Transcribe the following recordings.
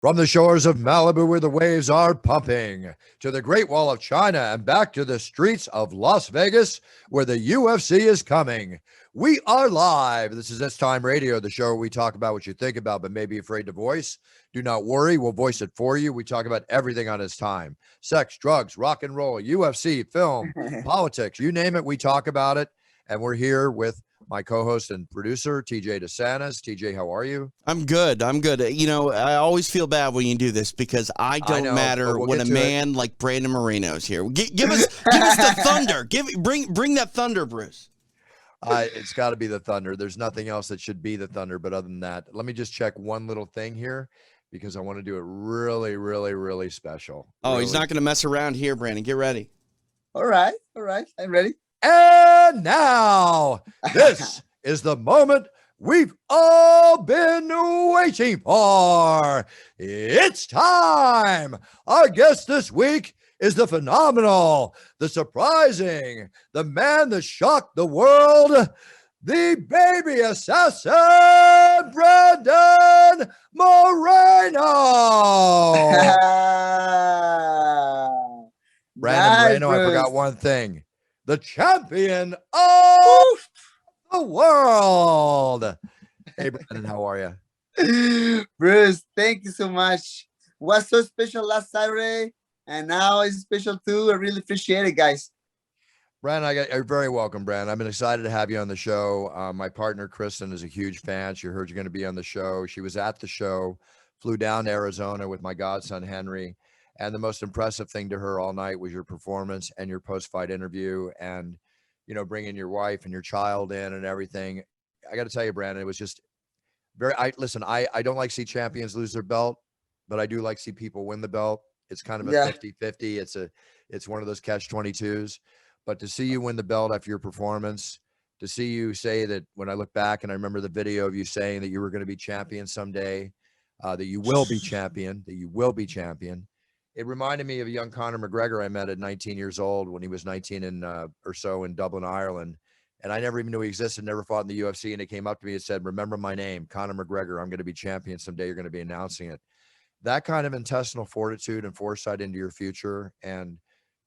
From the shores of Malibu where the waves are pumping, to the Great Wall of China and back to the streets of Las Vegas where the UFC is coming. We are live. This is It's Time Radio, the show where we talk about what you think about but may be afraid to voice. Do not worry, we'll voice it for you. We talk about everything on It's Time. Sex, drugs, rock and roll, UFC, film, politics, you name it, we talk about it. And we're here with my co-host and producer, TJ DeSantis. TJ, how are you? I'm good. You know, I always feel bad when you do this because I don't know, but matter we'll when get a to man like Brandon Moreno is here. Give us the thunder. Bring that thunder, Bruce. It's got to be the thunder. There's nothing else that should be the thunder. But other than that, let me just check one little thing here because I want to do it really, really, really special. Oh, really. He's not going to mess around here, Brandon. Get ready. All right. I'm ready. And now, this is the moment we've all been waiting for. It's time. Our guest this week is the phenomenal, the surprising, the man that shocked the world, the baby assassin, Brandon Moreno. Brandon Moreno, I forgot one thing. The champion of the world. Hey, Brandon, how are you? Bruce, thank you so much. Was so special last Saturday, and now it's special too. I really appreciate it, guys. Brandon, you're very welcome, Brandon. I've been excited to have you on the show. My partner, Kristen, is a huge fan. She heard you're going to be on the show. She was at the show, flew down to Arizona with my godson, Henry. And the most impressive thing to her all night was your performance and your post-fight interview and, you know, bringing your wife and your child in and everything. I got to tell you, Brandon, it was just I don't like to see champions lose their belt, but I do like to see people win the belt. It's kind of a 50-50. It's one of those catch-22s. But to see you win the belt after your performance, to see you say that when I look back and I remember the video of you saying that you were going to be champion someday, that you will be champion. It reminded me of a young Conor McGregor I met at 19 years old when he was 19 or so in Dublin, Ireland. And I never even knew he existed, never fought in the UFC. And he came up to me and said, remember my name, Conor McGregor. I'm going to be champion someday. You're going to be announcing it. That kind of intestinal fortitude and foresight into your future and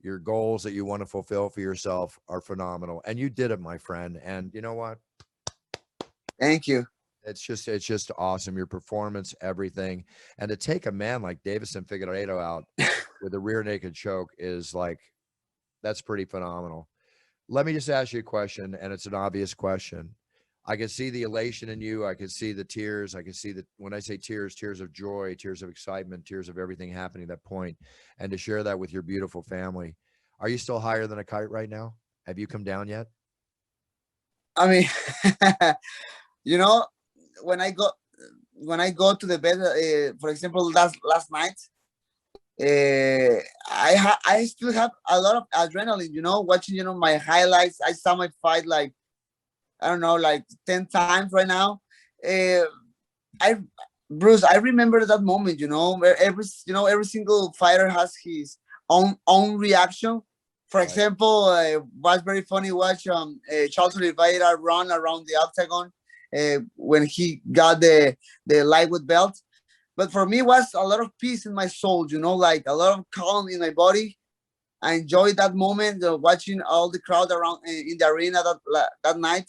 your goals that you want to fulfill for yourself are phenomenal. And you did it, my friend. And you know what? Thank you. It's just awesome. Your performance, everything. And to take a man like Davison Figueiredo out with a rear naked choke is like, that's pretty phenomenal. Let me just ask you a question, and it's an obvious question. I can see the elation in you. I can see the tears. I can see that when I say tears, tears of joy, tears of excitement, tears of everything happening at that point. And to share that with your beautiful family. Are you still higher than a kite right now? Have you come down yet? I mean, you know, when I go to the bed, for example, last night, I still have a lot of adrenaline. You know, watching my highlights. I saw my fight like I don't know, like 10 times right now. Bruce, I remember that moment. You know, where every single fighter has his own reaction. For example, was very funny watch Charles Oliveira run around the octagon. When he got the lightweight belt. But for me, it was a lot of peace in my soul, like a lot of calm in my body. I enjoyed that moment watching all the crowd around in the arena that night.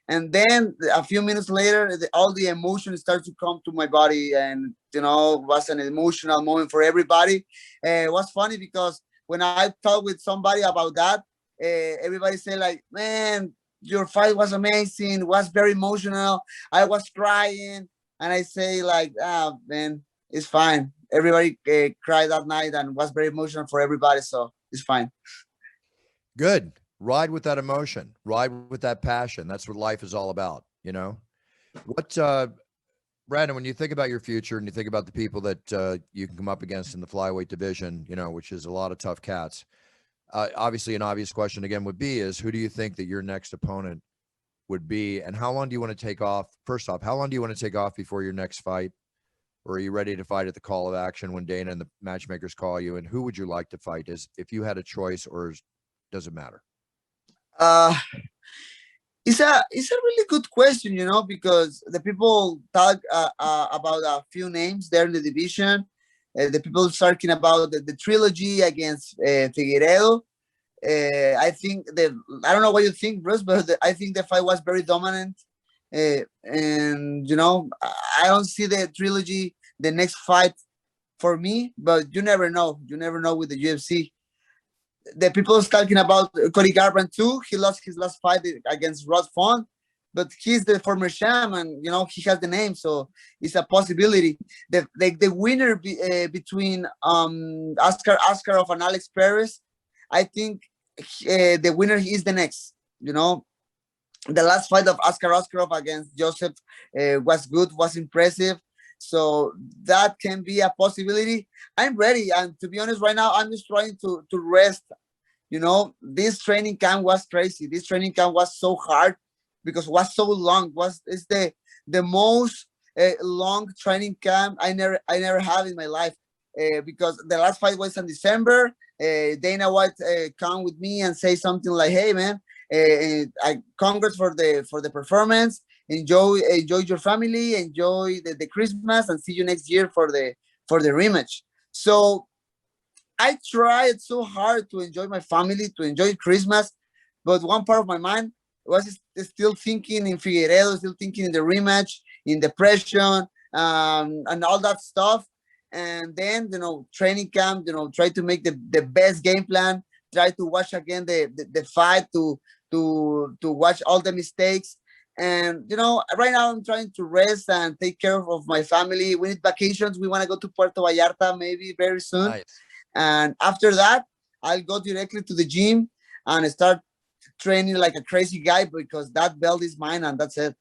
And then a few minutes later, all the emotion started to come to my body. And, it was an emotional moment for everybody. It was funny because when I talked with somebody about that, everybody said like, man, your fight was amazing, was very emotional. I was crying. And I say like, man, it's fine. Everybody cried that night and was very emotional for everybody. So it's fine. Good. Ride with that emotion. Ride with that passion. That's what life is all about, What, Brandon, when you think about your future and you think about the people that you can come up against in the flyweight division, which is a lot of tough cats, obviously an obvious question again would be is who do you think that your next opponent would be and how long do you want to take off? First off, how long do you want to take off before your next fight? Or are you ready to fight at the call of action when Dana and the matchmakers call you? And who would you like to fight? If you had a choice, or does it matter? It's a really good question, because the people talk about a few names there in the division. The people talking about the trilogy against Figueiredo. I think I don't know what you think, Bruce, but I think the fight was very dominant. And I don't see the trilogy, the next fight for me, but you never know. You never know with the UFC. The people is talking about Cody Garbrandt too. He lost his last fight against Rod Font, but he's the former champ, and he has the name, so it's a possibility. The winner between Oscar Askarov and Alex Perez, I think the winner is the next. The last fight of Oscar Askarov against Joseph was good, was impressive. So that can be a possibility. I'm ready. And to be honest, right now, I'm just trying to rest. This training camp was crazy. This training camp was so hard because it was so long. It's the most long training camp I never have in my life. Because the last fight was in December. Dana White come with me and say something like, "Hey, man, congrats for the performance. Enjoy your family, enjoy the Christmas, and see you next year for the rematch." So I tried so hard to enjoy my family, to enjoy Christmas, but one part of my mind was still thinking in Figueiredo, still thinking in the rematch, in depression, and all that stuff. And then training camp, try to make the best game plan, try to watch again the fight, to watch all the mistakes. And right now I'm trying to rest and take care of my family. We need vacations. We want to go to Puerto Vallarta maybe very soon. Nice. And after that, I'll go directly to the gym and start training like a crazy guy, because that belt is mine and that's it.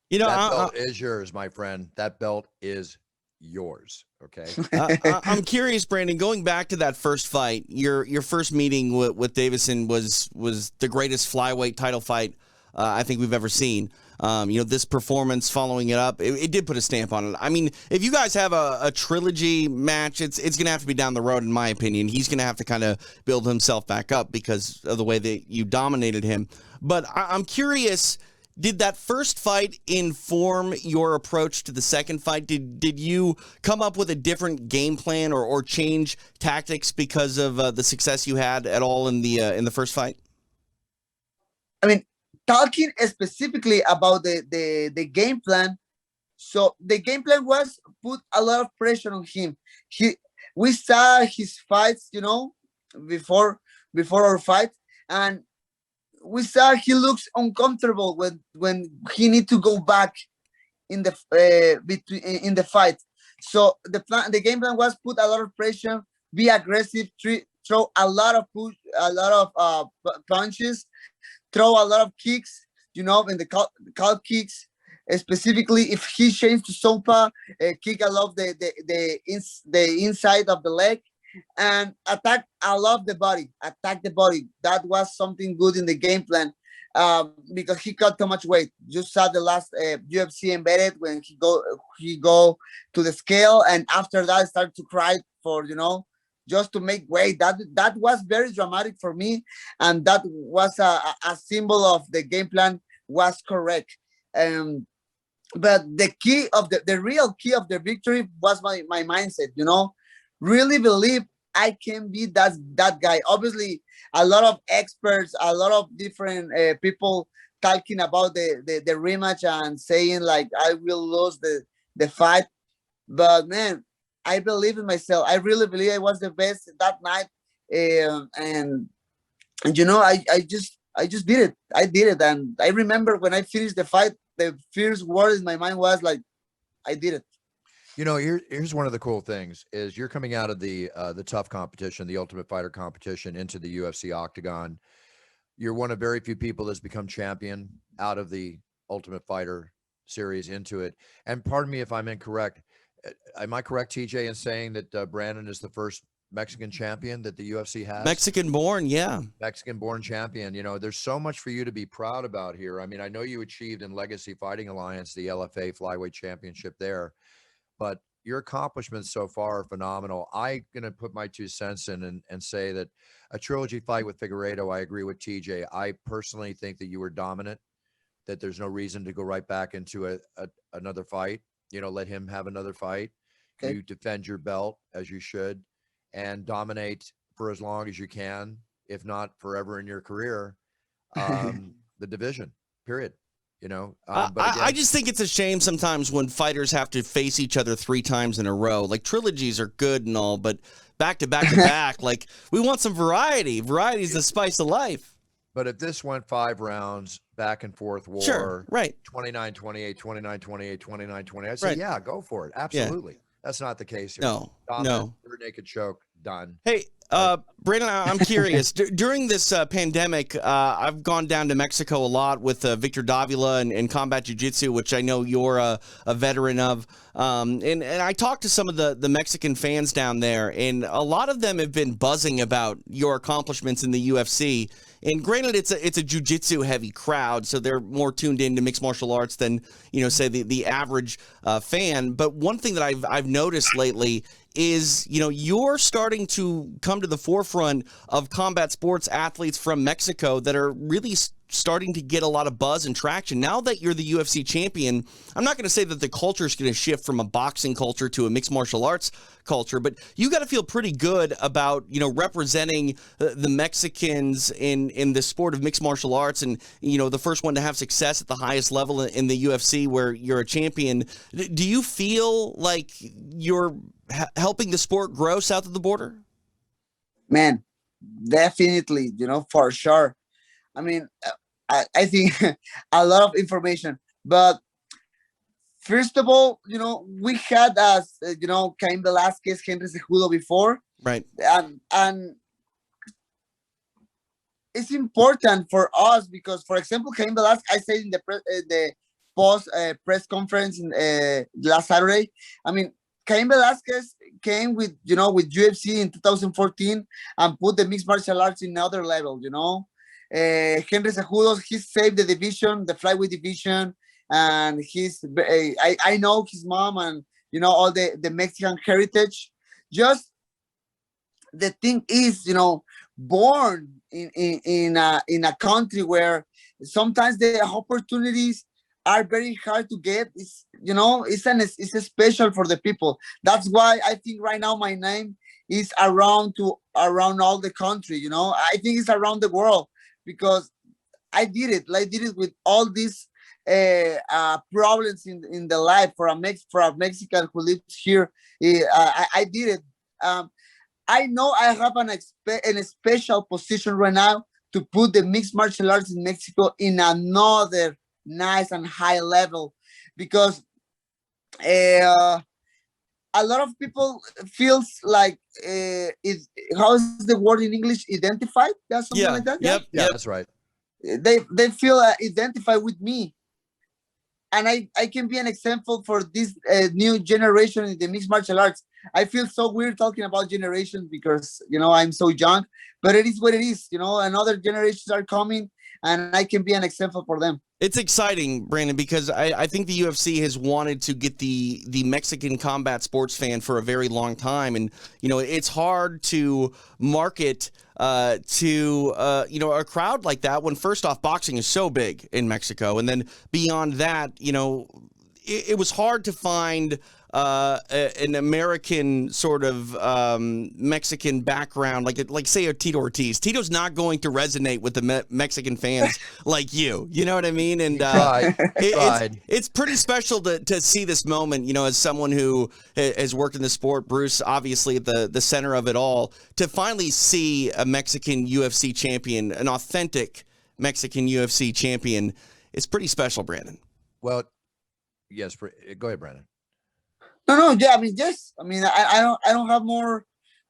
That belt is yours, my friend. That belt is yours. Okay. I'm curious, Brandon, going back to that first fight, your first meeting with Davison was the greatest flyweight title fight I think we've ever seen. This performance following it up, it did put a stamp on it. I mean, if you guys have a trilogy match, it's going to have to be down the road, in my opinion. He's going to have to kind of build himself back up because of the way that you dominated him. But I'm curious, did that first fight inform your approach to the second fight? Did you come up with a different game plan or change tactics because of the success you had at all in the first fight? I mean, talking specifically about the game plan, so the game plan was put a lot of pressure on him. We saw his fights, before our fight, and we saw he looks uncomfortable when he need to go back in the fight. So the game plan was put a lot of pressure, be aggressive, throw a lot of punches, throw a lot of kicks, in the calf kicks. Specifically, if he changed to Sopa, kick a lot of the inside of the leg, and attack a lot of the body. Attack the body. That was something good in the game plan, because he cut too much weight. You saw the last UFC embedded when he go to the scale, and after that started to cry for just to make weight. That was very dramatic for me, and that was a symbol of the game plan was correct. But the key of the real key of the victory was my mindset. Really believe I can be that guy. Obviously, a lot of experts, a lot of different people talking about the rematch and saying like I will lose the fight, but man, I believe in myself. I really believe I was the best that night, and I just did it. I did it, and I remember when I finished the fight, the first word in my mind was like, I did it. Here's one of the cool things is you're coming out of the tough competition, the Ultimate Fighter competition, into the UFC octagon. You're one of very few people that's become champion out of the Ultimate Fighter series into it. And pardon me if I'm incorrect. Am I correct, TJ, in saying that Brandon is the first Mexican champion that the UFC has? Mexican-born, yeah. Mexican-born champion. There's so much for you to be proud about here. I mean, I know you achieved in Legacy Fighting Alliance the LFA Flyweight Championship there, but your accomplishments so far are phenomenal. I'm going to put my 2 cents in and say that a trilogy fight with Figueiredo, I agree with TJ. I personally think that you were dominant, that there's no reason to go right back into another fight. Let him have another fight. Okay. You defend your belt as you should and dominate for as long as you can, if not forever in your career, the division, period. You know, but again, I just think it's a shame sometimes when fighters have to face each other 3 times in a row. Like, trilogies are good and all, but back to back to back, like, we want some variety. Variety is the spice of life. but if this went 5 rounds, back and forth war, Sure, right. 29-28, 29-28, 29-28, I'd say, Right. yeah, go for it. Absolutely. That's not the case here. No, Dominant, no. rear naked choke, done. Hey, Brandon, I'm curious. During this pandemic, I've gone down to Mexico a lot with Victor Davila and Combat Jiu-Jitsu, which I know you're a veteran of. And I talked to some of the Mexican fans down there, and a lot of them have been buzzing about your accomplishments in the UFC. And granted, it's a jiu-jitsu heavy crowd, so they're more tuned into mixed martial arts than, say the average fan. But one thing that I've noticed lately is, you're starting to come to the forefront of combat sports athletes from Mexico that are really starting to get a lot of buzz and traction. Now that you're the UFC champion, I'm not going to say that the culture is going to shift from a boxing culture to a mixed martial arts culture, but you got to feel pretty good about, representing the Mexicans in the sport of mixed martial arts, and, the first one to have success at the highest level in the UFC where you're a champion. Do you feel like you're helping the sport grow south of the border? Man, definitely, for sure. I mean, I think a lot of information, but first of all, we had Cain Velasquez, Henry Cejudo before, right? And it's important for us because, for example, Cain Velasquez, I said in the post press conference last Saturday. I mean, Cain Velasquez came with UFC in 2014 and put the mixed martial arts in another level. Henry Cejudo, he saved the division, the flyweight division, and I know his mom and all the Mexican heritage. Just the thing is, born in a country where sometimes the opportunities are very hard to get. It's a special for the people. That's why I think right now my name is around all the country. I think it's around the world because I did it with all these problems in the life for a Mexican who lives here. I did it. I know I have a special position right now to put the mixed martial arts in Mexico in another nice and high level, because a lot of people feels like how is the word in English, identified? That's something like that. Yep. That's right. They feel identified with me, and I can be an example for this new generation in the mixed martial arts. I feel so weird talking about generations because I'm so young, but it is what it is. Another generations are coming, and I can be an example for them. It's exciting, Brandon, because I think the UFC has wanted to get the Mexican combat sports fan for a very long time. And, it's hard to market to a crowd like that when, first off, boxing is so big in Mexico. And then beyond that, it was hard to find an American sort of Mexican background, like say a Tito Ortiz. Tito's not going to resonate with the Mexican fans like you. You know what I mean? And it's pretty special to see this moment. As someone who has worked in the sport, Bruce obviously at the center of it all, to finally see a Mexican UFC champion, an authentic Mexican UFC champion, is pretty special, Brandon. Well, yes. Go ahead, Brandon. No, yeah, I mean, yes. I mean, I don't have more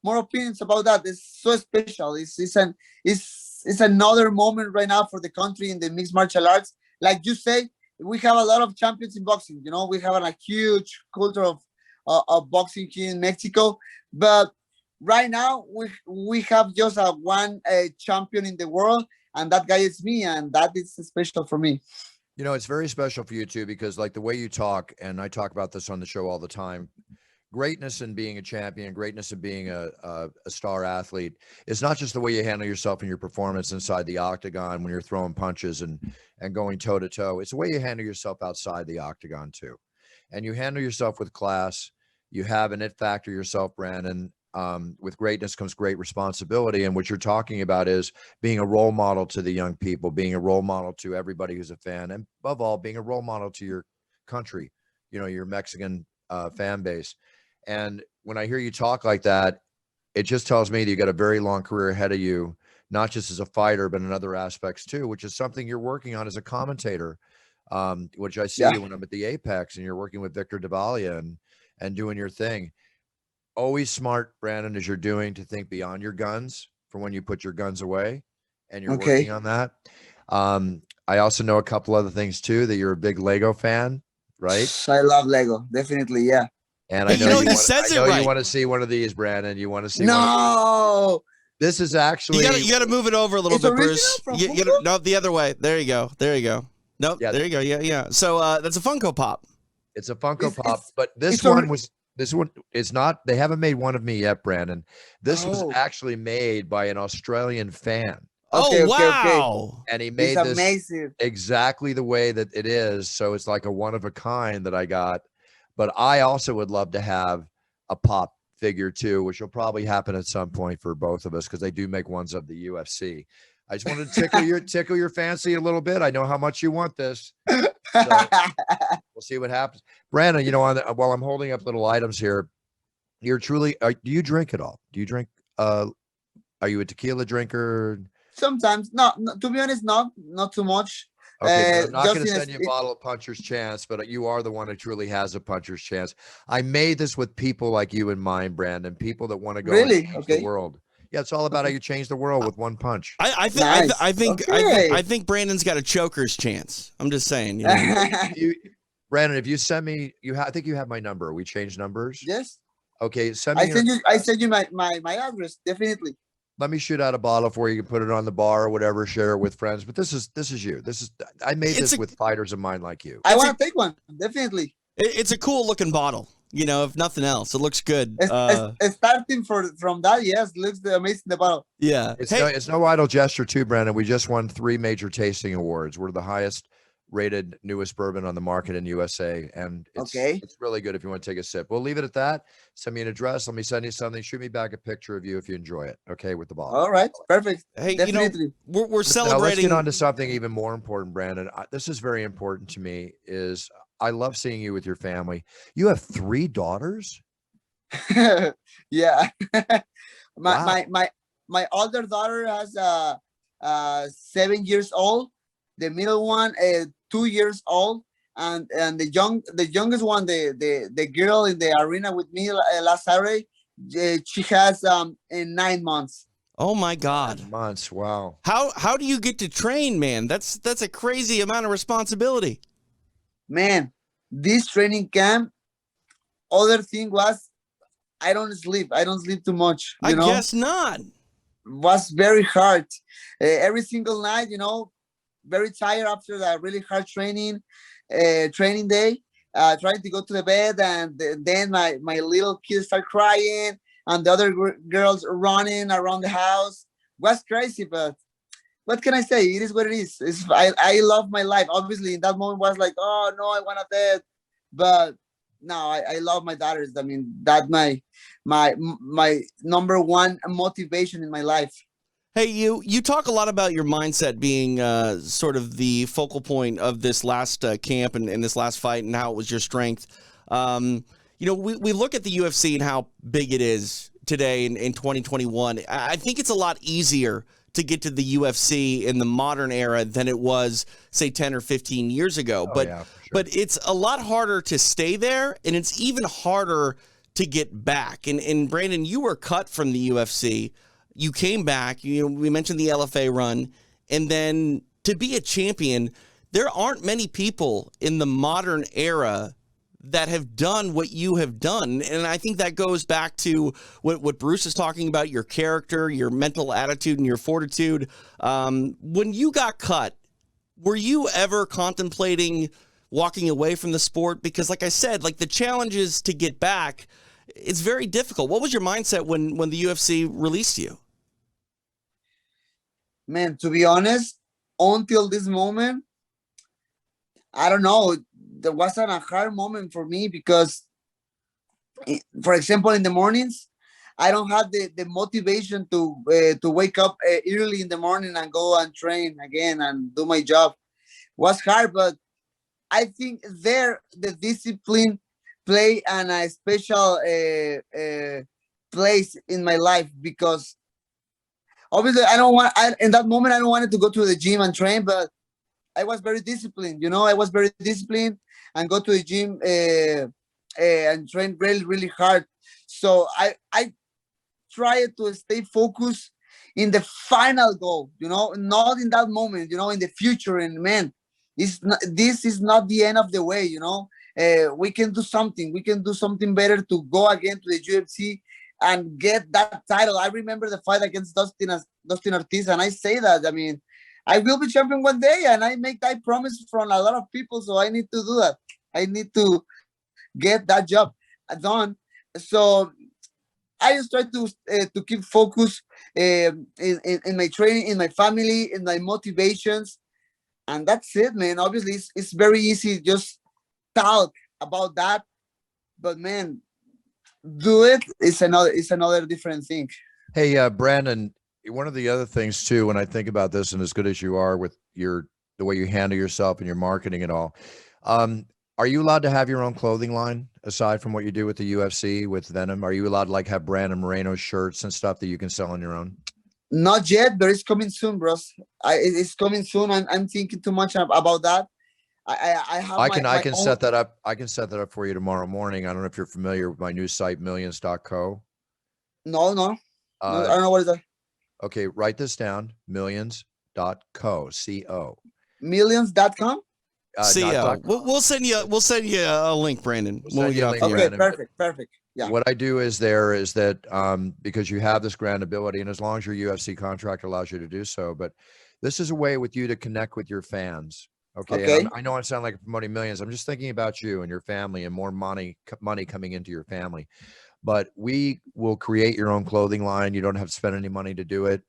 opinions about that. It's so special. It's another moment right now for the country in the mixed martial arts. Like you say, we have a lot of champions in boxing. We have a huge culture of boxing here in Mexico. But right now, we have just one champion in the world, and that guy is me, and that is special for me. It's very special for you too, because like the way you talk, and I talk about this on the show all the time, greatness in being a champion, greatness in being a star athlete is not just the way you handle yourself in your performance inside the octagon when you're throwing punches and going toe to toe. It's the way you handle yourself outside the octagon too. And you handle yourself with class. You have an it factor yourself, Brandon. With greatness comes great responsibility. And what you're talking about is being a role model to the young people, being a role model to everybody who's a fan, and above all, being a role model to your country, your Mexican fan base. And when I hear you talk like that, it just tells me that you got a very long career ahead of you, not just as a fighter, but in other aspects too, which is something you're working on as a commentator, which I see Yeah. you when I'm at the Apex and you're working with Victor Davalia and doing your thing. Always smart, Brandon, as you're doing, to think beyond your guns for when you put your guns away, and you're working Okay. on that. I also know a couple other things too, that you're a big Lego fan, right? I love Lego. Definitely. Yeah. And Hey, I know he you says it you right. want to see one of these, Brandon. You want to see one of these. No. This is actually You gotta move it over a little It's bit, original Bruce. from You Funko? no, the other way. There you go. Nope. Yeah. There you go. Yeah. So that's a Funko Pop. It's a Funko It's- Pop, it's- but this it's a- one is not. They haven't made one of me yet, Brandon. This was Oh. actually made by an Australian fan, Okay, Oh okay, okay. wow. and he It's made this amazing. exactly the way that it is. So it's like a one of a kind that I got. But I also would love to have a pop figure too, which will probably happen at some point for both of us, because they do make ones of the UFC. I just wanted to tickle your fancy a little bit. I know how much you want this. We'll see what happens. Brandon, while I'm holding up little items here, you're truly, do you drink at all? Do you drink? Are you a tequila drinker? Sometimes, no, to be honest, not too much. Okay, but I'm not just going to in a- send you a bottle of Puncher's Chance, but you are the one who truly has a Puncher's Chance. I made this with people like you in mind, Brandon, people that want to go and Really? change Okay. the world. Yeah, it's all about how you change the world with one punch. I Nice. Okay. think Brandon's got a choker's chance. I'm just saying. Brandon, if you send me, I think you have my number. We changed numbers. Yes. Okay, send me. I send you my address, definitely. Let me shoot out a bottle for you. You can put it on the bar or whatever, share it with friends. But this is you. I made this with fighters of mine like you. I want to take one, definitely. It's a cool looking bottle. If nothing else, it looks good. Starting from that, yes, looks amazing, the bottle. Yeah. It's no idle gesture too, Brandon. We just won 3 major tasting awards. We're the highest rated newest bourbon on the market in USA, and it's really good if you want to take a sip. We'll leave it at that. Send me an address. Let me send you something. Shoot me back a picture of you if you enjoy it. Okay, with the bottle. All right, perfect. Hey, definitely. we're Now, celebrating. let's get on to something even more important, Brandon. This is very important to me. Is I love seeing you with your family. You have 3 daughters. Yeah. Wow. My older daughter has 7 years old. The middle one 2 years old, and the youngest one, the girl in the arena with me last Saturday, she has 9 months. Oh my God. 9 months. Wow. How do you get to train, man? That's a crazy amount of responsibility. Man, this training camp, other thing was I don't sleep too much. I guess not. Was very hard. Every single night, very tired after that really hard training day, trying to go to the bed, and then my little kids start crying and the other girls running around the house. Was crazy, but what can I say? It is what it is. I love my life. Obviously in that moment was like, oh no, I want to dead, but no, I love my daughters. I mean, that my number one motivation in my life. Hey, you talk a lot about your mindset being sort of the focal point of this last camp and this last fight, and how it was your strength. We look at the UFC and how big it is today in 2021. I think it's a lot easier to get to the UFC in the modern era than it was, say, 10 or 15 years ago. But it's a lot harder to stay there, and it's even harder to get back. And Brandon, you were cut from the UFC. You came back, we mentioned the LFA run, and then to be a champion, there aren't many people in the modern era that have done what you have done. And I think that goes back to what Bruce is talking about, your character, your mental attitude, and your fortitude. When you got cut, were you ever contemplating walking away from the sport? Because like I said, like the challenges to get back, it's very difficult. What was your mindset when the UFC released you? Man, to be honest, until this moment, I don't know. There wasn't a hard moment for me because For example, in the mornings, I don't have the motivation to wake up early in the morning and go and train again and do my job. Was hard, but I think there the discipline play and a special place in my life, because obviously in that moment I don't wanted to go to the gym and train, but I was very disciplined. I was very disciplined and go to the gym and train really really hard. So I tried to stay focused in the final goal. Not in that moment. In the future. And man, this is not the end of the way. We can do something. We can do something better to go again to the UFC and get that title. I remember the fight against Dustin Ortiz, and I say that. I mean, I will be champion one day, and I make that promise from a lot of people. So I need to do that. I need to get that job done. So I just try to keep focus in my training, in my family, in my motivations, and that's it, man. Obviously, it's very easy just talk about that, but man, do it. It's another different thing. Hey, Brandon, one of the other things too, when I think about this, and as good as you are with the way you handle yourself and your marketing and all, are you allowed to have your own clothing line aside from what you do with the UFC with Venom? Are you allowed to like have Brandon Moreno shirts and stuff that you can sell on your own? Not yet, but it's coming soon, bros. It's coming soon. I'm thinking too much about that. I can set that up. I can set that up for you tomorrow morning. I don't know if you're familiar with my new site, millions.co. No. I don't know what is that. Okay, write this down. Millions.co. C-O. Millions.com? CO. We'll send you a link, Brandon. Okay, perfect. Yeah. What I do is that because you have this grand ability, and as long as your UFC contract allows you to do so, but this is a way with you to connect with your fans. Okay. I know I sound like I'm promoting millions. I'm just thinking about you and your family and more money coming into your family. But we will create your own clothing line. You don't have to spend any money to do it.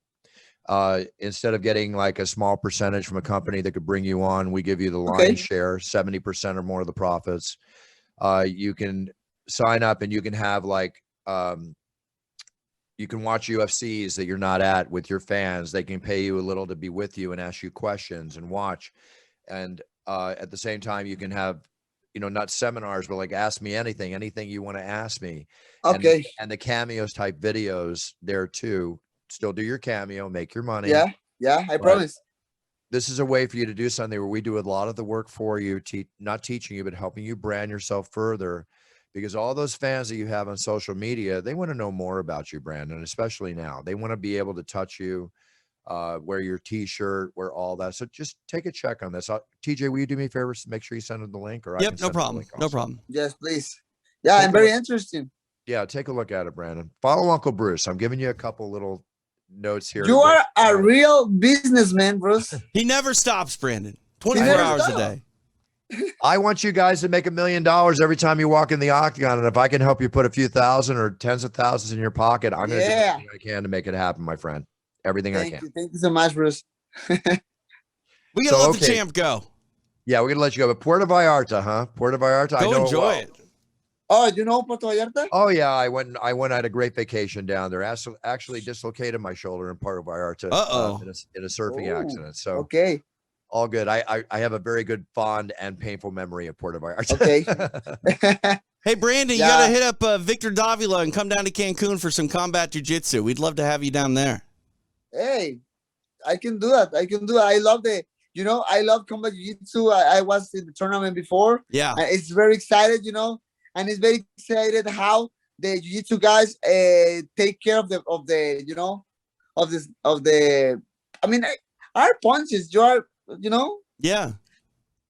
Instead of getting like a small percentage from a company that could bring you on, we give you the lion's share, 70% or more of the profits. You can sign up and you can have like, you can watch UFCs that you're not at with your fans. They can pay you a little to be with you and ask you questions and watch. And at the same time, you can have, not seminars, but like ask me anything you want to ask me. Okay. And the cameos type videos there too. Still do your cameo, make your money. Yeah, I promise. This is a way for you to do something where we do a lot of the work for you, not teaching you, but helping you brand yourself further, because all those fans that you have on social media, they want to know more about you, Brandon, especially now. They want to be able to touch you, wear your t-shirt, wear all that. So just take a check on this. TJ, will you do me a favor? Make sure you send them the link, or yep, no problem. No problem. Yes, please. Yeah, I'm very interested. Yeah, take a look at it, Brandon. Follow Uncle Bruce. I'm giving you a couple little notes here. You are a real businessman, Bruce. He never stops, Brandon. 24 hours a day. I want you guys to make $1 million every time you walk in the octagon. And if I can help you put a few thousand or tens of thousands in your pocket, I'm going to do everything I can to make it happen, my friend. Everything I can. Thank you so much, Bruce. We got to let the champ go. Yeah, we're going to let you go. But Puerto Vallarta, huh? Puerto Vallarta. Go enjoy it. Oh, you know Puerto Vallarta? Oh yeah, I went. I had a great vacation down there. Actually dislocated my shoulder in Puerto Vallarta in a surfing accident. So all good. I have a very good, fond, and painful memory of Puerto Vallarta. Okay. Hey Brandon, you got to hit up Victor Davila and come down to Cancun for some combat jiu-jitsu. We'd love to have you down there. Hey, I can do that. I love I love combat jiu-jitsu. I was in the tournament before. Yeah. It's very excited, and it's very excited how the jiu-jitsu guys take care of the I mean, our punches, Yeah.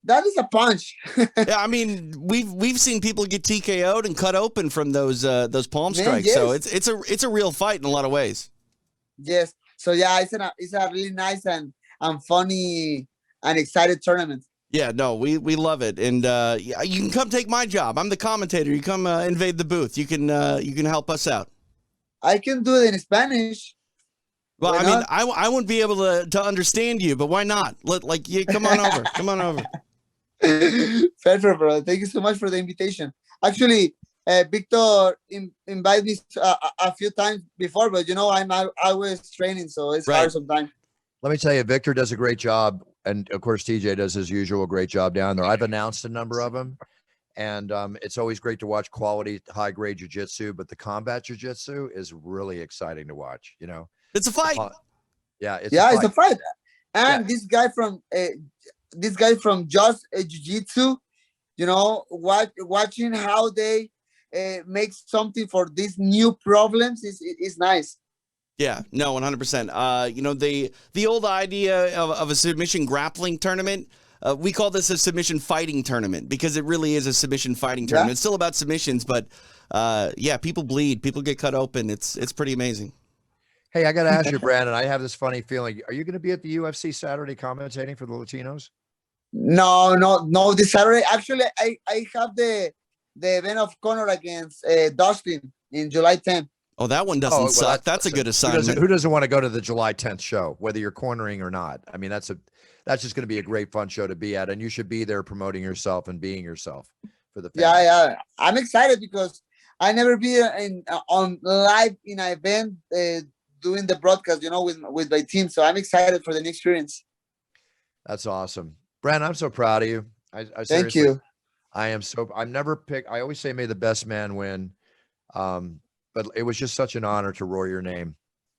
That is a punch. Yeah, I mean, we've seen people get TKO'd and cut open from those palm strikes. Yes. So it's a real fight in a lot of ways. Yes. So yeah, it's a really nice and funny and excited tournament. Yeah, no, we love it, and you can come take my job. I'm the commentator. You come invade the booth. You can help us out. I can do it in Spanish. Well, I mean, I wouldn't be able to understand you, but why not? Come on over. Come on over. Fair, bro. Thank you so much for the invitation. Actually, Victor invited me a few times before, but I'm always training, so it's Right. hard sometimes. Let me tell you, Victor does a great job. And of course, TJ does his usual great job down there. I've announced a number of them. And it's always great to watch quality, high grade jiu-jitsu, but the combat jiu-jitsu is really exciting to watch. It's a fight. Yeah, it's Yeah, a it's a fight. fight. And Yeah. this guy from Just Jiu-Jitsu, watching how they make something for these new problems is nice. Yeah, no, 100%. The old idea of a submission grappling tournament, we call this a submission fighting tournament because it really is a submission fighting tournament. Yeah. It's still about submissions, but people bleed, people get cut open. It's pretty amazing. Hey, I got to ask you, Brandon, I have this funny feeling. Are you going to be at the UFC Saturday commentating for the Latinos? No. This Saturday, actually, I have the event of Conor against Dustin in July 10th. Oh, that one doesn't suck. That's a good assignment. Who doesn't want to go to the July 10th show, whether you're cornering or not? I mean, that's just going to be a great fun show to be at, and you should be there promoting yourself and being yourself for the fans. Yeah. I'm excited because I never been on live in an event doing the broadcast, with my team. So I'm excited for the new experience. That's awesome, Brandon. I'm so proud of you. I Thank you. I am so. I'm never pick. I always say, may the best man win. But it was just such an honor to roar your name,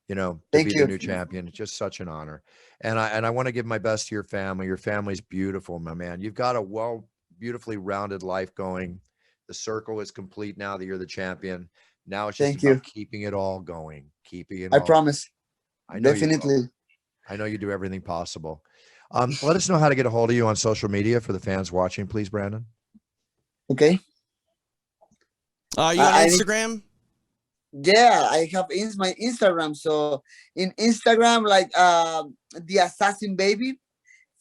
to Thank be you. the new champion. It's just such an honor. And I want to give my best to your family. Your family's beautiful, my man. You've got a beautifully rounded life going. The circle is complete now that you're the champion. Now it's just about keeping it all going, I promise. I know Definitely. I know you do everything possible. Let us know how to get a hold of you on social media for the fans watching, please, Brandon. Okay. You on Instagram? Yeah, I have my Instagram. So in Instagram, like the Assassin Baby.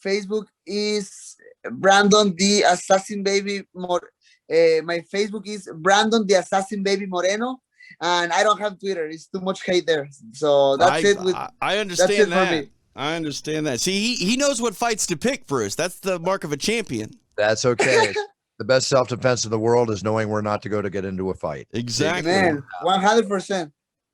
Facebook is Brandon the Assassin Baby. My Facebook is Brandon the Assassin Baby Moreno, and I don't have Twitter. It's too much hate there. So that's it. I understand that. I understand that. See, he knows what fights to pick, Bruce. That's the mark of a champion. That's okay. The best self-defense in the world is knowing where not to go to get into a fight. Exactly. Man, 100%.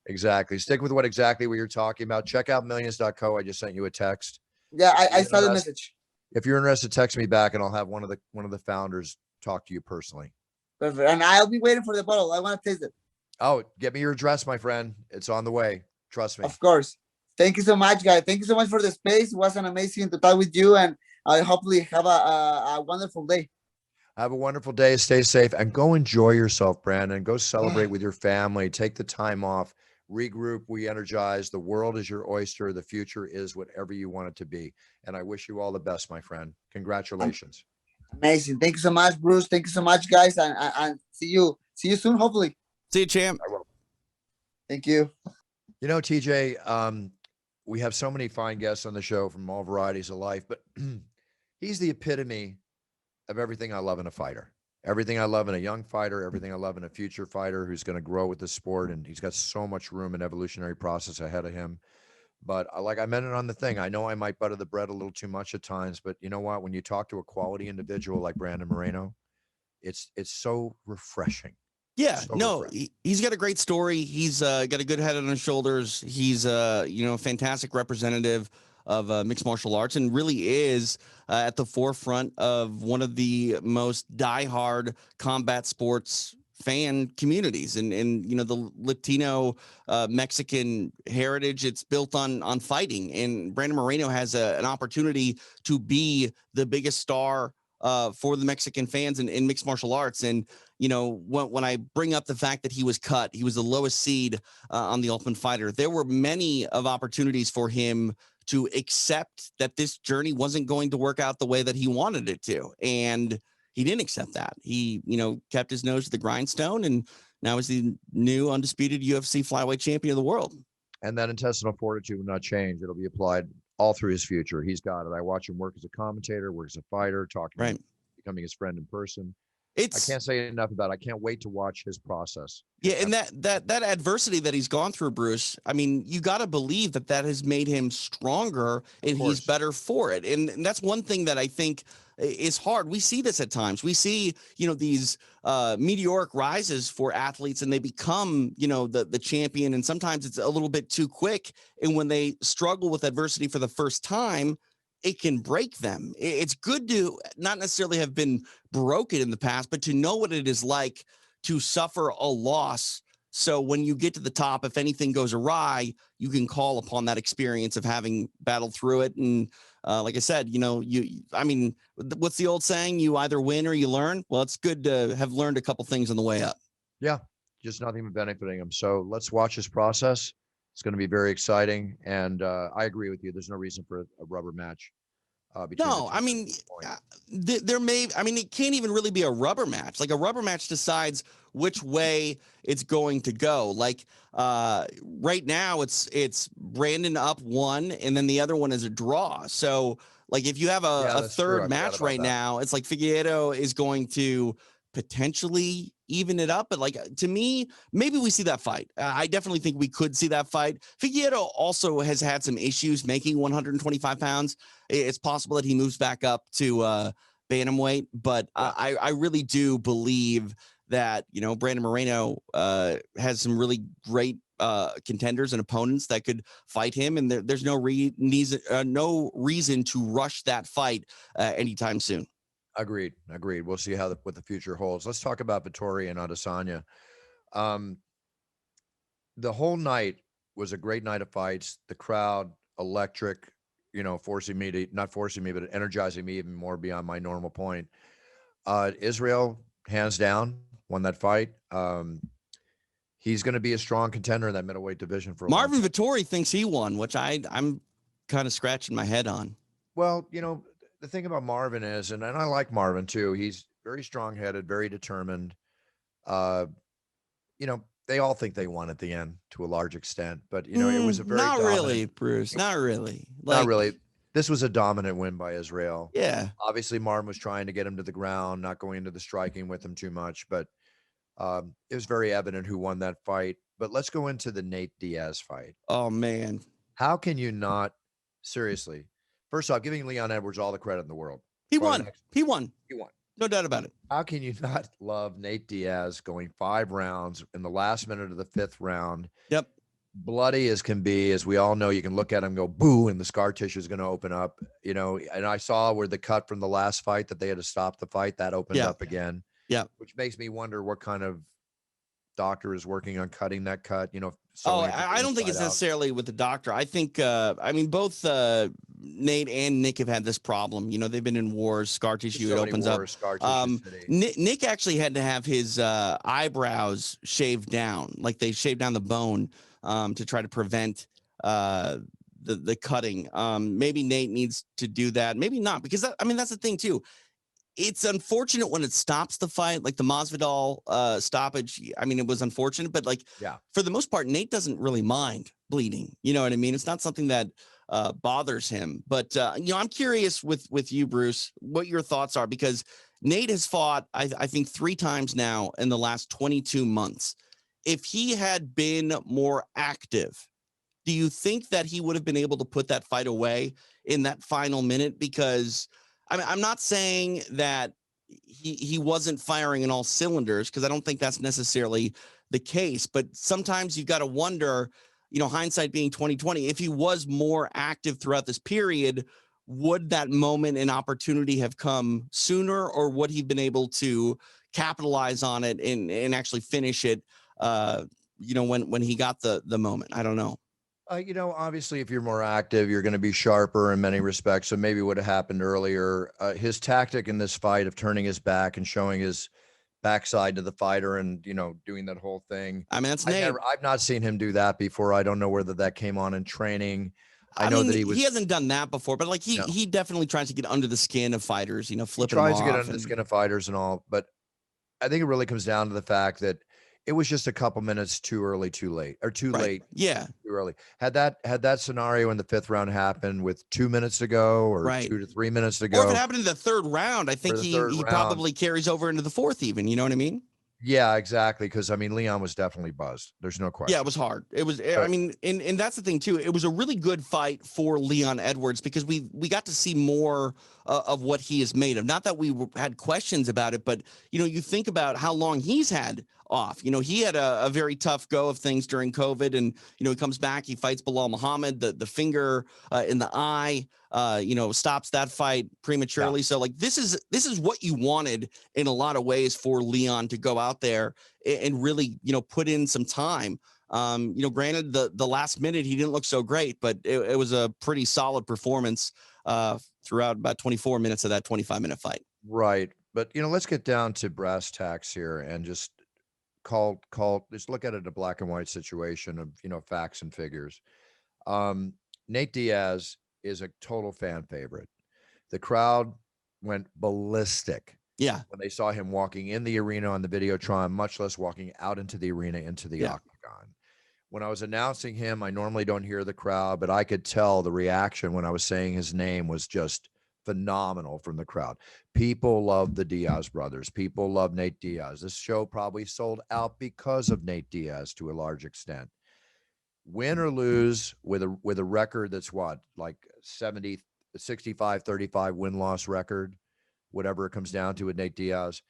Exactly. Stick with what you're talking about. Check out millions.co. I just sent you a text. Yeah, I saw the message. If you're interested, text me back and I'll have one of the founders talk to you personally. Perfect. And I'll be waiting for the bottle. I want to taste it. Oh, get me your address, my friend. It's on the way. Trust me. Of course. Thank you so much, guys. Thank you so much for the space. It was an amazing to talk with you, and I hopefully have a wonderful day. Have a wonderful day. Stay safe and go enjoy yourself, Brandon. Go celebrate with your family. Take the time off. Regroup. Re-energize. The world is your oyster. The future is whatever you want it to be. And I wish you all the best, my friend. Congratulations. Amazing. Thank you so much, Bruce. Thank you so much, guys, and see you soon, hopefully. See you, champ. I will. Thank you. TJ, we have so many fine guests on the show from all varieties of life, but he's the epitome of everything I love in a fighter. Everything I love in a young fighter, everything I love in a future fighter who's going to grow with the sport, and he's got so much room and evolutionary process ahead of him. But like I meant it on the thing, I know I might butter the bread a little too much at times, but you know what? When you talk to a quality individual like Brandon Moreno, it's so refreshing. Yeah, no, he's got a great story. He's got a good head on his shoulders. He's a fantastic representative of mixed martial arts, and really is at the forefront of one of the most diehard combat sports fan communities. And the Latino Mexican heritage, it's built on fighting. And Brandon Moreno has an opportunity to be the biggest star for the Mexican fans in mixed martial arts. And when I bring up the fact that he was cut, he was the lowest seed on the Ultimate Fighter. There were many of opportunities for him to accept that this journey wasn't going to work out the way that he wanted it to. And he didn't accept that. He, kept his nose to the grindstone, and now is the new undisputed UFC Flyweight champion of the world. And that intestinal fortitude will not change. It'll be applied all through his future. He's got it. I watch him work as a commentator, work as a fighter, talking, becoming his friend in person. I can't say enough about it. I can't wait to watch his process. Yeah, and that adversity that he's gone through, Bruce, I mean, you got to believe that has made him stronger and he's better for it. And that's one thing that I think is hard. We see this at times. We see, these meteoric rises for athletes and they become, the champion. And sometimes it's a little bit too quick. And when they struggle with adversity for the first time, it can break them. It's good to not necessarily have been broken in the past, but to know what it is like to suffer a loss. So when you get to the top, if anything goes awry, you can call upon that experience of having battled through it. And like I said, what's the old saying? You either win or you learn. Well, it's good to have learned a couple things on the way up. Yeah, just nothing but benefiting him. So let's watch this process. It's going to be very exciting. And I agree with you. There's no reason for a rubber match. No, I mean, it can't even really be a rubber match. Like a rubber match decides which way it's going to go. Like right now it's Brandon up 1 and then the other one is a draw. So like if you have a third match right now, it's like Figueiredo is going to potentially even it up. But like, to me, maybe we see that fight. I definitely think we could see that fight. Figueiredo also has had some issues making 125 pounds. It's possible that he moves back up to bantamweight, but I really do believe that, Brandon Moreno has some really great contenders and opponents that could fight him. And there's no reason to rush that fight anytime soon. Agreed. We'll see what the future holds. Let's talk about Vettori and Adesanya. The whole night was a great night of fights. The crowd, electric, not forcing me, but energizing me even more beyond my normal point. Israel, hands down, won that fight. He's going to be a strong contender in that middleweight division for a Marvin Vettori thinks he won, which I'm kind of scratching my head on. Well, the thing about Marvin is, and I like Marvin too, he's very strong-headed, very determined. They all think they won at the end to a large extent, but it was a very not really, Bruce, not really. Not really. This was a dominant win by Israel. Yeah. Obviously, Marvin was trying to get him to the ground, not going into the striking with him too much, but it was very evident who won that fight. But let's go into the Nate Diaz fight. Oh, man. How can you not, seriously, first off, giving Leon Edwards all the credit in the world. He won. No doubt about it. How can you not love Nate Diaz going 5 rounds in the last minute of the 5th round? Yep. Bloody as can be, as we all know, you can look at him, go boo, and the scar tissue is going to open up, and I saw where the cut from the last fight that they had to stop the fight, that opened up again. Yeah. Which makes me wonder what kind of doctor is working on cutting that cut, I don't think it's necessarily with the doctor. I think, both Nate and Nick have had this problem. They've been in wars, scar tissue, it opens up. Nick actually had to have his eyebrows shaved down. Like they shaved down the bone to try to prevent the cutting. Maybe Nate needs to do that. Maybe not, because that's the thing too. It's unfortunate when it stops the fight, like the Masvidal stoppage. It was unfortunate, but for the most part, Nate doesn't really mind bleeding. You know what I mean? It's not something that bothers him. But I'm curious with you, Bruce, what your thoughts are, because Nate has fought, I think, 3 times now in the last 22 months. If he had been more active, do you think that he would have been able to put that fight away in that final minute? Because I'm not saying that he wasn't firing in all cylinders, because I don't think that's necessarily the case. But sometimes you've got to wonder, hindsight being 2020, if he was more active throughout this period, would that moment and opportunity have come sooner, or would he have been able to capitalize on it and actually finish it, when he got the moment? I don't know. Obviously, if you're more active, you're going to be sharper in many respects. So maybe what happened earlier, his tactic in this fight of turning his back and showing his backside to the fighter and, doing that whole thing. That's I've not seen him do that before. I don't know whether that came on in training. I know that he hasn't done that before, but he definitely tries to get under the skin of fighters, flipping them off. He tries to get under the skin of fighters and all. But I think it really comes down to the fact that It was just a couple minutes too early, too late, or too late. Yeah. Too early. Had that scenario in the 5th round happened with 2 minutes to go or Right. 2 to 3 minutes to Or if go, it happened in the 3rd round, I think the 3rd he round, probably carries over into the 4th even, you know what I mean? yeah, exactly. Because I mean, Leon was definitely buzzed. There's no Yeah, it question. was hard. It was, I But mean, and that's the thing too. It was a really good fight for Leon Edwards because we got to see more of what he is made of. Not that we had questions about it, but you know, you think about how long he's had off. You know, he had a very tough go of things during COVID, and you know, he comes back, he fights Bilal Muhammad, the finger in the eye, you know, stops that fight prematurely. yeah, So like this is what you wanted in a lot of ways for Leon to go out there and really, you know, put in some time. You know, granted, the last minute he didn't look so great, but it was a pretty solid performance throughout about 24 minutes of that 25-minute fight. right. But you know, let's get down to brass tacks here and just just look at it a black and white situation of, you know, facts and figures. Um, Nate Diaz is a total fan favorite. The crowd went ballistic Yeah, when they saw him walking in the arena on the Videotron, much less walking out into the arena, into the yeah, octagon. When I was announcing him, I normally don't hear the crowd, but I could tell the reaction when I was saying his name was just phenomenal from the crowd. People love the Diaz brothers. People love Nate Diaz. This show probably sold out because of Nate Diaz to a large extent. Win or lose with a record that's what, like 70, 65, 35 win-loss record, whatever it comes down to with Nate Diaz.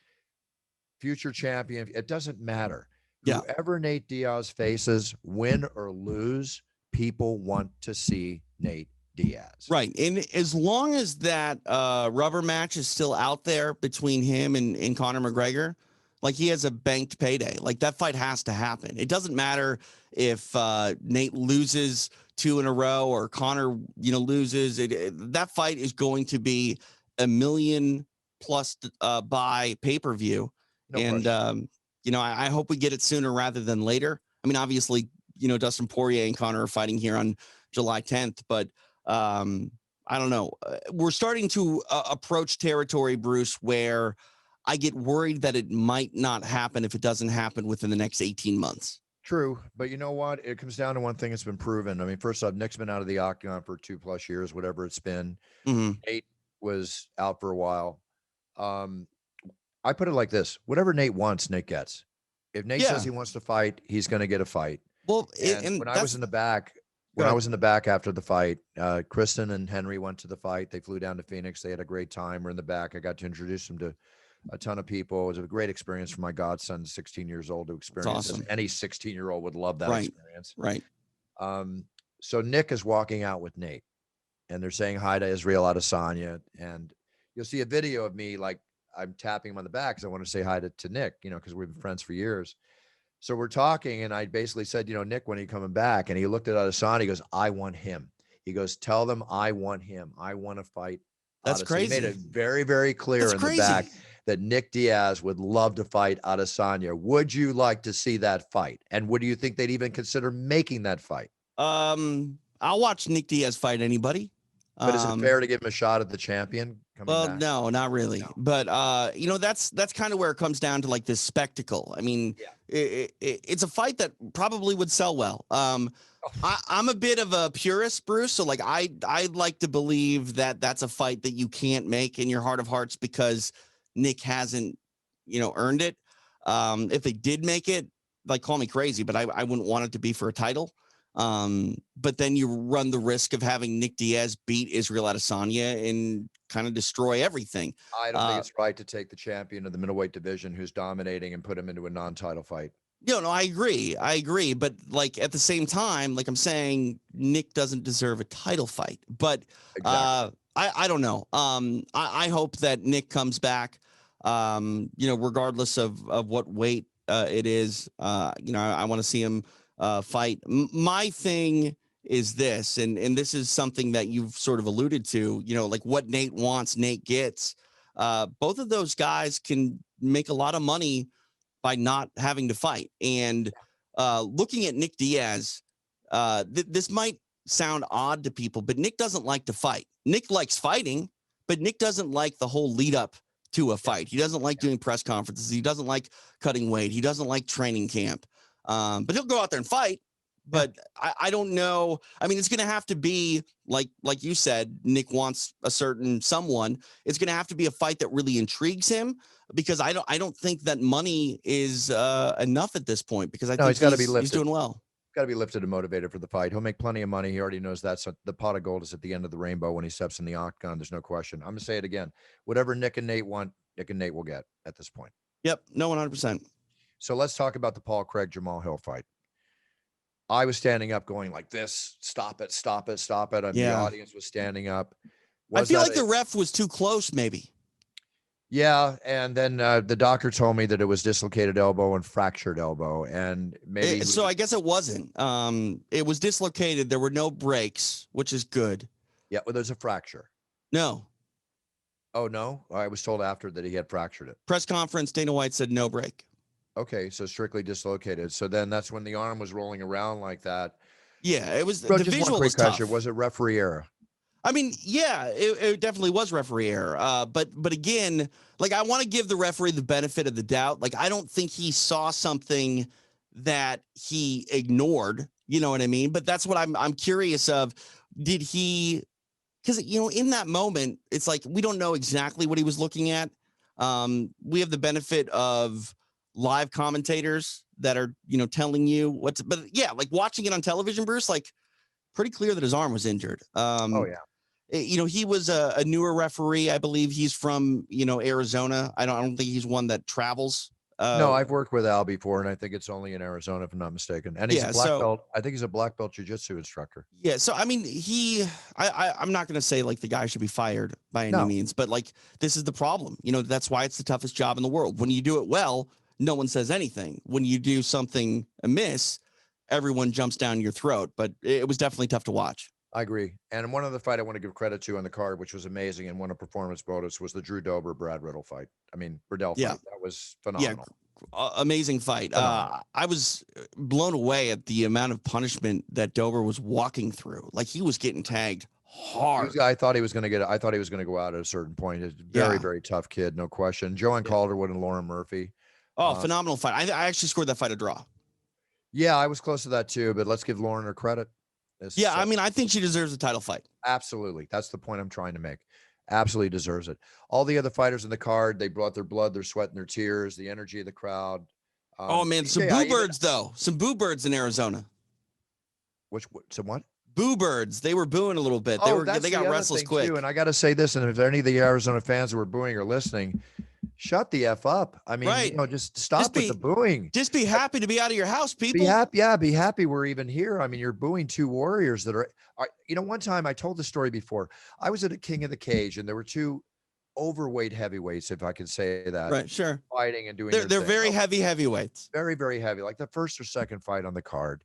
Future champion, it doesn't matter. yeah. Whoever Nate Diaz faces, win or lose, people want to see Nate Diaz. Right. And as long as that rubber match is still out there between him and Conor McGregor, like he has a banked payday. Like that fight has to happen. It doesn't matter if Nate loses 2 in a row or Conor, you know, loses. That fight is going to be $1 million plus by pay-per-view. No And question. you know, I hope we get it sooner rather than later. I mean, obviously, you know, Dustin Poirier and Conor are fighting here on July 10th, but I don't know. We're starting to approach territory, Bruce, where I get worried that it might not happen if it doesn't happen within the next 18 months. True, but you know what? It comes down to one thing that's been proven. I mean, first off, Nick's been out of the octagon for 2+ years, whatever it's been. Mm-hmm. Nate was out for a while. Um, I put it like this: whatever Nate wants, Nate gets. If Nate says Yeah. he wants to fight, he's going to get a fight. Well, And when I was in the back, when I was in the back after the fight, Kristen and Henry went to the fight. They flew down to Phoenix. They had a great time. We're in the back. I got to introduce them to a ton of people. It was a great experience for my godson, 16 years old, to experience. awesome. Any 16-year-old would love that Right. experience. Right. So Nick is walking out with Nate, and they're saying hi to Israel Adesanya. And you'll see a video of me, like I'm tapping him on the back because I want to say hi to Nick, you know, because we've been friends for years. So we're talking, and I basically said, you know, Nick, when are you coming back? And he looked at Adesanya. He goes, I want him. He goes, tell them I want him. I want to fight. That's Adesanya. crazy. He made it very, very clear That's in crazy. the back that Nick Diaz would love to fight Adesanya. Would you like to see that fight? And would you think they'd even consider making that fight? I'll watch Nick Diaz fight anybody. But is it fair to give him a shot at the champion coming Well, back? no, not really. No. But you know, that's kind of where it comes down to, like this spectacle. I mean, it's a fight that probably would sell well. I'm a bit of a purist, Bruce. So like, I'd like to believe that that's a fight that you can't make in your heart of hearts because Nick hasn't, you know, earned it. If they did make it, like, call me crazy, but I wouldn't want it to be for a title. But then you run the risk of having Nick Diaz beat Israel Adesanya and kind of destroy everything. I don't think it's right to take the champion of the middleweight division who's dominating and put him into a non-title fight. No, I agree. But like at the same time, like I'm saying, Nick doesn't deserve a title fight. But Exactly. I don't know. I hope that Nick comes back. You know, regardless of what weight it is. You know, I want to see him fight. My thing is this, and this is something that you've sort of alluded to, you know, like what Nate wants, Nate gets. Both of those guys can make a lot of money by not having to fight. And looking at Nick Diaz, this might sound odd to people, but Nick doesn't like to fight. Nick likes fighting, but Nick doesn't like the whole lead up to a fight. He doesn't like doing press conferences. He doesn't like cutting weight. He doesn't like training camp. But he'll go out there and fight. But I don't know. I mean, it's going to have to be like you said, Nick wants a certain someone. It's going to have to be a fight that really intrigues him, because I don't think that money is enough at this point, because I think he's got to be lifted. He's doing well. Got to be lifted and motivated for the fight. He'll make plenty of money. He already knows that's the pot of gold is at the end of the rainbow when he steps in the octagon. There's no question. I'm going to say it again. Whatever Nick and Nate want, Nick and Nate will get at this point. Yep. No, 100%. So let's talk about the Paul Craig Jamal Hill fight. I was standing up going like this, stop it, stop it, stop it. And the audience was standing up. I feel like the ref was too close, maybe. Yeah, and then the doctor told me that it was dislocated elbow and fractured elbow, and maybe. So I guess it wasn't. It was dislocated. There were no breaks, which is good. Yeah, well, there's a fracture. No. Oh, no? I was told after that he had fractured it. Press conference, Dana White said no break. Okay, so strictly dislocated. So then that's when the arm was rolling around like that. Yeah, it was. Bro, the just visual one quick was tough. question. Was it referee error? I mean, yeah, it definitely was referee error. But again, like, I want to give the referee the benefit of the doubt. Like, I don't think he saw something that he ignored. You know what I mean? But that's what I'm curious of. Did he? Because, you know, in that moment, it's like we don't know exactly what he was looking at. We have the benefit of live commentators that are, you know, telling you what's. But yeah, like watching it on television, Bruce, like pretty clear that his arm was injured. Oh yeah. You know, he was a newer referee. I believe he's from, you know, Arizona. I don't think he's one that travels. No, I've worked with Al before, and I think it's only in Arizona, if I'm not mistaken. And he's a black belt. I think he's a black belt jiu-jitsu instructor. Yeah. So, I mean, I'm not going to say like the guy should be fired by any means, but like, this is the problem. You know, that's why it's the toughest job in the world. When you do it well, no one says anything. When you do something amiss, everyone jumps down your throat. But it was definitely tough to watch. I agree. And one other fight I want to give credit to on the card, which was amazing and won a performance bonus, was the Drew Dober Brad Riddle fight. I mean, Riddell fight. That was phenomenal. Yeah, amazing fight. I was blown away at the amount of punishment that Dober was walking through. Like, he was getting tagged hard. I thought he was going to get. I thought he was going to go out at a certain point. He's a very, very tough kid, no question. Joanne Calderwood and Lauren Murphy. Oh, phenomenal fight. I actually scored that fight a draw. Yeah, I was close to that too, but let's give Lauren her credit. I mean, I think she deserves a title fight. Absolutely. That's the point I'm trying to make. Absolutely deserves it. All the other fighters in the card, they brought their blood, their sweat, and their tears, the energy of the crowd. Oh, man, some boo birds, though. Some boo birds in Arizona. Some what? Boo birds. They were booing a little bit. They got restless quick. Too. And I got to say this, and if any of the Arizona fans who were booing are listening, shut the F up. I mean, you know, just stop with the booing. Just be happy to be out of your house, people. Be happy. Yeah, be happy we're even here. I mean, you're booing two warriors that are, you know, one time I told the story before. I was at a King of the Cage, and there were two overweight heavyweights, if I can say that. Right, sure. Fighting and doing they're very heavy heavyweights. Very, very heavy, like the first or second fight on the card.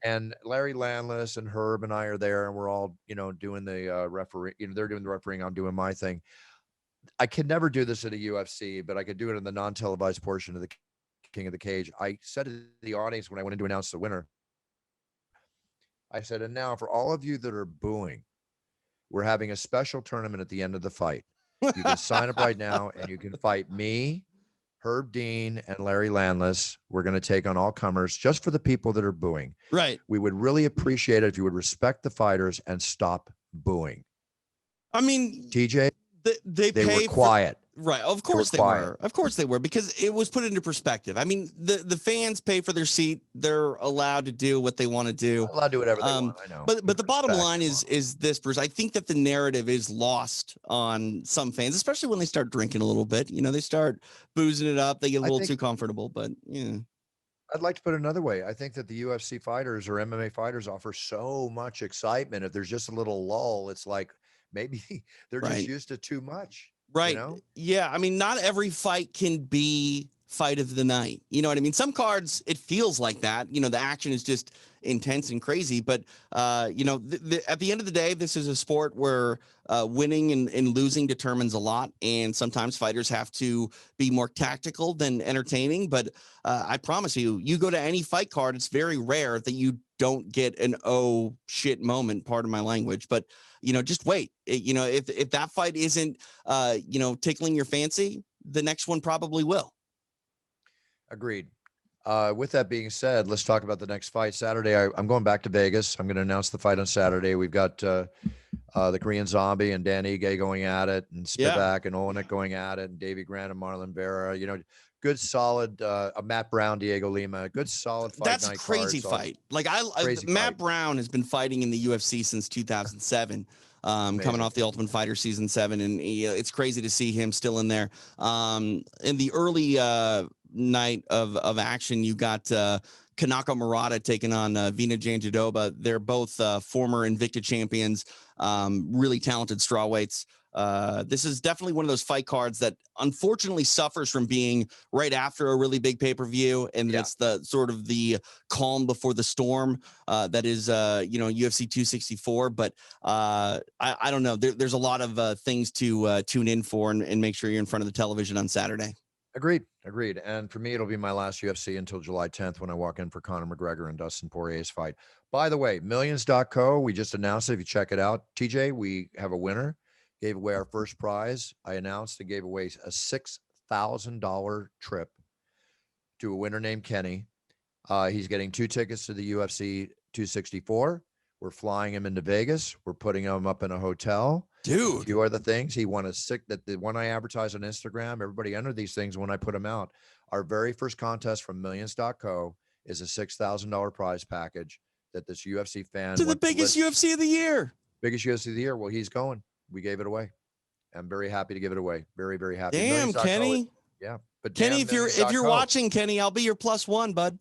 And Larry Landless and Herb and I are there, and we're all, you know, doing the referee. You know, they're doing the refereeing. I'm doing my thing. I could never do this at a UFC, but I could do it in the non-televised portion of the King of the Cage. I said to the audience when I went in to announce the winner, I said, and now for all of you that are booing, we're having a special tournament at the end of the fight. You can sign up right now and you can fight me, Herb Dean, and Larry Landless. We're going to take on all comers just for the people that are booing. Right. We would really appreciate it if you would respect the fighters and stop booing. I mean, TJ, they were quiet. Right. Of course they were. Of course they were, because it was put into perspective. I mean, the fans pay for their seat. They're allowed to do what they want to do. Allowed to do whatever they want. I know. But the bottom line is this, Bruce. I think that the narrative is lost on some fans, especially when they start drinking a little bit. You know, they start boozing it up. They get a little too comfortable. But yeah. I'd like to put it another way. I think that the UFC fighters or MMA fighters offer so much excitement. If there's just a little lull, it's like maybe they're just used to too much. Right. You know? Yeah. I mean, not every fight can be fight of the night. You know what I mean? Some cards, it feels like that. You know, the action is just intense and crazy. But, you know, at the end of the day, this is a sport where winning and losing determines a lot. And sometimes fighters have to be more tactical than entertaining. But I promise you, you go to any fight card, it's very rare that you don't get an oh shit moment, pardon my language, but just wait. If that fight isn't tickling your fancy, the next one probably will. Agreed. With that being said, let's talk about the next fight Saturday. I'm going back to Vegas. I'm going to announce the fight on Saturday. We've got the Korean Zombie and Dan Ige going at it, and Spivak and Olenek going at it, and Davey Grant and Marlon Vera. Good solid. Matt Brown, Diego Lima. Good solid fight. That's a crazy fight. Like Matt Brown has been fighting in the UFC since 2007. Coming off the Ultimate Fighter season 7, and it's crazy to see him still in there. In the early night of action, you got Kanako Murata taking on Vina Jandiroba. They're both former Invicta champions, really talented strawweights. This is definitely one of those fight cards that unfortunately suffers from being right after a really big pay-per-view, and it's the sort of the calm before the storm that is UFC 264. But I don't know. There's a lot of things to tune in for and make sure you're in front of the television on Saturday. Agreed. And for me, it'll be my last UFC until July 10th when I walk in for Conor McGregor and Dustin Poirier's fight. By the way, millions.co, we just announced it. If you check it out, TJ, we have a winner. Gave away our first prize. I announced and gave away a $6,000 trip to a winner named Kenny. He's getting 2 tickets to the UFC 264. We're flying him into Vegas. We're putting him up in a hotel. Dude, a few other things. He won the one I advertised on Instagram. Everybody entered these things when I put them out. Our very first contest from millions.co is a $6,000 prize package that this UFC fan to the biggest UFC of the year. Biggest UFC of the year. Well, he's going. We gave it away. I'm very happy to give it away. Very, very happy. Damn, Kenny. But Kenny, if you're watching, Kenny, I'll be your +1, bud.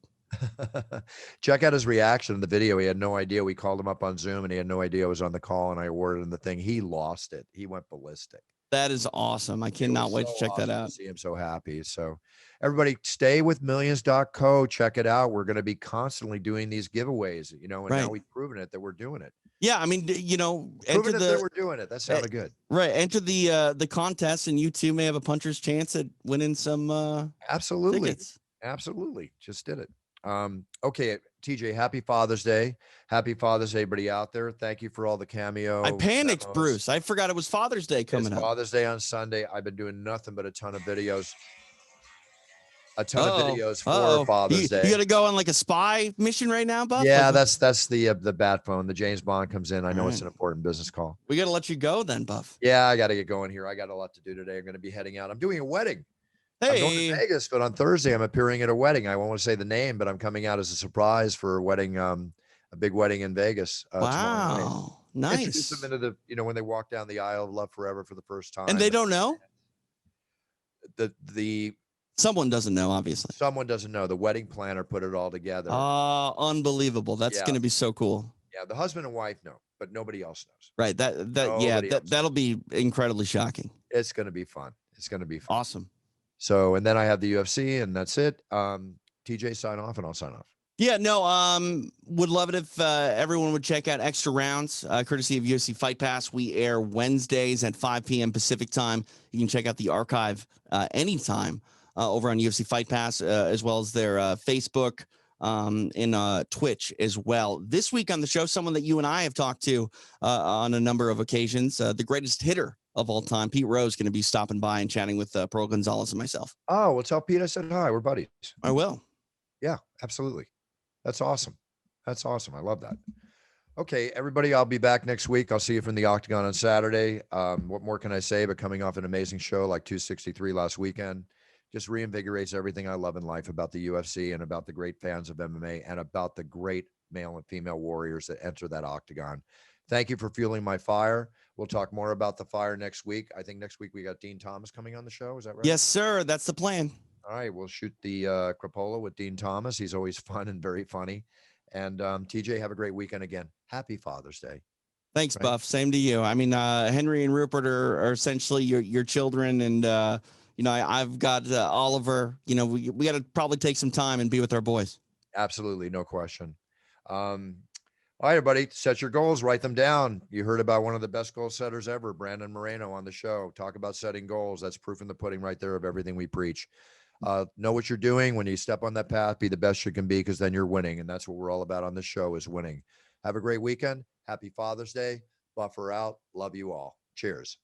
Check out his reaction in the video. He had no idea. We called him up on Zoom, and he had no idea I was on the call, and I awarded him the thing. He lost it. He went ballistic. That is awesome. I cannot wait to check that out. See him so happy. So everybody stay with millions.co. Check it out. We're going to be constantly doing these giveaways, and now we've proven it that we're doing it. Yeah, I mean, enter that we're doing it. That sounded good. Right. Enter the contest, and you too may have a puncher's chance at winning some absolutely tickets. Absolutely. Just did it. Okay, TJ, happy Father's Day. Happy Father's Day, everybody out there. Thank you for all the cameo. I panicked, memos. Bruce. I forgot it was Father's Day coming up. Father's Day on Sunday. I've been doing nothing but a ton of videos. For Father's Day. You got to go on like a spy mission right now, Buff? Yeah, that's the bat phone. The James Bond comes in. I know it's an important business call. We got to let you go then, Buff. Yeah, I got to get going here. I got a lot to do today. I'm going to be heading out. I'm doing a wedding. Hey. I'm going to Vegas, but on Thursday I'm appearing at a wedding. I won't want to say the name, but I'm coming out as a surprise for a wedding, a big wedding in Vegas. Wow, nice. Introduce them into the, when they walk down the aisle of Love Forever for the first time. And they don't know? Someone doesn't know, obviously. Someone doesn't know. The wedding planner put it all together. Unbelievable. That's going to be so cool. Yeah, the husband and wife know, but nobody else knows. Right. That'll be incredibly shocking. It's going to be fun. Awesome. So, and then I have the UFC, and that's it. TJ, sign off, and I'll sign off. Yeah, no, would love it if everyone would check out Extra Rounds, courtesy of UFC Fight Pass. We air Wednesdays at 5 p.m. Pacific time. You can check out the archive anytime over on UFC Fight Pass, as well as their Facebook and Twitch as well. This week on the show, someone that you and I have talked to on a number of occasions, the greatest hitter of all time, Pete Rose, going to be stopping by and chatting with Pearl Gonzalez and myself. Oh, well, tell Pete I said hi. We're buddies. I will. Yeah, absolutely. That's awesome. I love that. Okay, everybody, I'll be back next week. I'll see you from the Octagon on Saturday. What more can I say? But coming off an amazing show like 263 last weekend, just reinvigorates everything I love in life about the UFC and about the great fans of MMA and about the great male and female warriors that enter that Octagon. Thank you for fueling my fire. We'll talk more about the fire next week. I think next week we got Dean Thomas coming on the show. Is that right? Yes, sir. That's the plan. All right. We'll shoot the crapola with Dean Thomas. He's always fun and very funny. And TJ, have a great weekend again. Happy Father's Day. Thanks, Buff. Same to you. I mean, Henry and Rupert are essentially your children. And, I've got Oliver. We got to probably take some time and be with our boys. Absolutely. No question. All right, everybody, set your goals, write them down. You heard about one of the best goal setters ever, Brandon Moreno, on the show. Talk about setting goals. That's proof in the pudding right there of everything we preach. Know what you're doing. When you step on that path, be the best you can be, because then you're winning. And that's what we're all about on this show, is winning. Have a great weekend. Happy Father's Day. Buffer out. Love you all. Cheers.